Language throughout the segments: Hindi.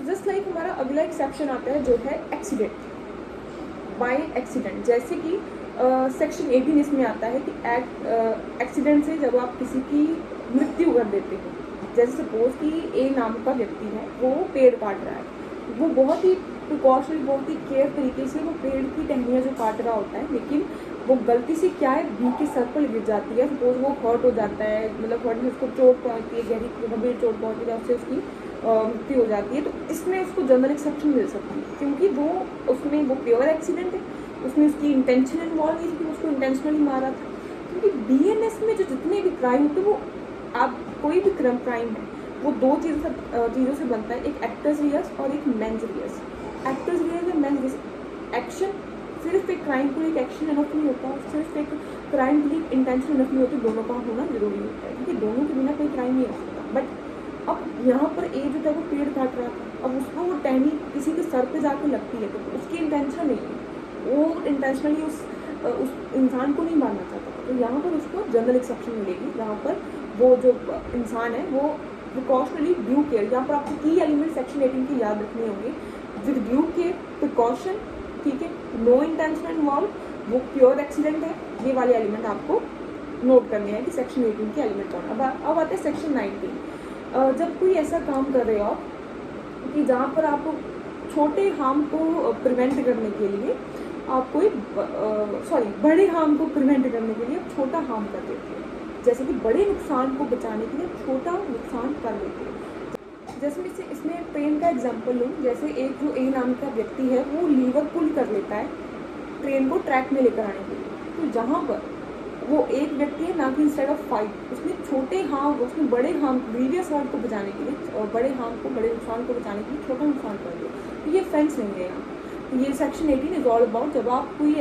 जस्ट लाइक हमारा अगला एक्सेप्शन आता है जो है एक्सीडेंट, बाय एक्सीडेंट। जैसे कि सेक्शन 18 इसमें आता है कि एक्सीडेंट से जब आप किसी की मृत्यु कर देते हो, जैसे सपोज कि ए नाम का व्यक्ति है, वो पेड़ काट रहा है, वो बहुत ही प्रिकॉशनली, बहुत ही केयर तरीके से वो पेड़ की टहनियाँ जो काट रहा होता है, लेकिन वो गलती से क्या है, बी के सर पर गिर जाती है, सपोज वो हर्ट हो जाता है, मतलब हर्ट में उसको चोट पहुँचती है, गहरी गंभीर चोट पहुँचती है, उससे उसकी मृत्यु हो जाती है, तो इसमें उसको जनरल एक्सेप्शन मिल सकती है, क्योंकि वो उसमें वो प्योर एक्सीडेंट है, उसमें उसकी इंटेंशन इन्वॉल्व नहीं थी, उसको इंटेंशनली मारा था। क्योंकि बीएनएस में जो जितने भी क्राइम होते हैं, वो आप कोई भी क्राइम है वो दो चीज़ों से बनता है, एक एक्टर्स रियर्स और एक मेंस रियर्स। एक्टर्स रियर्स और मेंस रियर्स, एक्शन सिर्फ एक क्राइम को एक एक्शन इनफ नहीं होता, सिर्फ एक क्राइम के लिए इंटेंशन इनफ नहीं होती, दोनों का होना जरूरी होता है, क्योंकि दोनों के बिना कोई क्राइम नहीं हो सकता। बट अब यहाँ पर ए जो था वो पेड़ काट रहा था, अब उसको वो टहनी किसी के सर पे जाकर लगती है, तो उसकी इंटेंशन नहीं है, वो इंटेंशनली उस इंसान को नहीं मारना चाहता, तो यहाँ पर उसको जनरल एक्सेप्शन मिलेगी। यहाँ पर वो जो इंसान है वो प्रिकॉशनली ड्यू केयर, यहाँ पर आपको की एलिमेंट सेक्शन 18 की याद रखने होंगे, विद ड्यू केयर, प्रिकॉशन, ठीक है, नो इंटेंशन इन्वॉल्व, वो प्योर एक्सीडेंट है, ये वाले एलिमेंट आपको नोट करने हैं कि सेक्शन 18 के एलिमेंट कौन। अब आते हैं सेक्शन 19। जब कोई ऐसा काम कर रहे हो आप कि जहाँ पर आपको छोटे हार्म को प्रिवेंट करने के लिए आप कोई बड़े हार्म को प्रिवेंट करने के लिए आप छोटा हार्म कर देते हैं, जैसे कि बड़े नुकसान को बचाने के लिए छोटा नुकसान कर देते हैं। जैसे मैं इसमें ट्रेन का एग्जांपल लूँ, जैसे एक जो ए नाम का व्यक्ति है वो लीवर पुल कर लेता है ट्रेन को ट्रैक में लेकर आने के लिए, तो जहाँ पर वो एक व्यक्ति है ना कि इंस्टेड ऑफ 5, उसने छोटे हार्म, उसने बड़े हार्म प्रीवियस हार्म को बचाने के लिए और बड़े हार्म को, बड़े नुकसान को बचाने के लिए छोटा नुकसान कर दिया, तो ये फेंस नहीं है यहाँ। तो ये सेक्शन 18 इज ऑल अबाउट जब आप कोई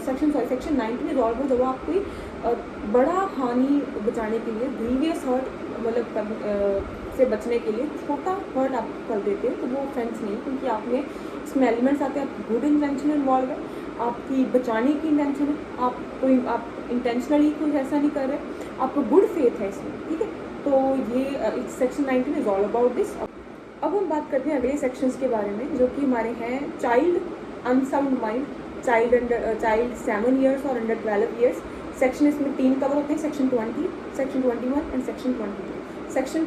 सेक्शन 19 इज ऑल अबाउट जब आप कोई बड़ा हानि बचाने के लिए, ग्रीवियस हर्ट मतलब से बचने के लिए छोटा हर्ट आप कर देते हैं, तो वो ऑफेंस नहीं, क्योंकि आपने इसमें एलिमेंट्स आते हैं, गुड इंटेंशन इन्वॉल्व है, आपकी बचाने की इंटेंशन है, आप इंटेंशनली कुछ ऐसा नहीं कर रहे, आपको गुड फेथ है इसमें, ठीक है। तो ये section 19 is all about this. अब हम बात करते हैं अगले सेक्शंस के बारे में, जो कि हमारे हैं child unsound mind, child 7 years और अंडर 12 ईयर्स। सेक्शन इसमें 3 कवर होते हैं, section 20, section 21 and section 22। Section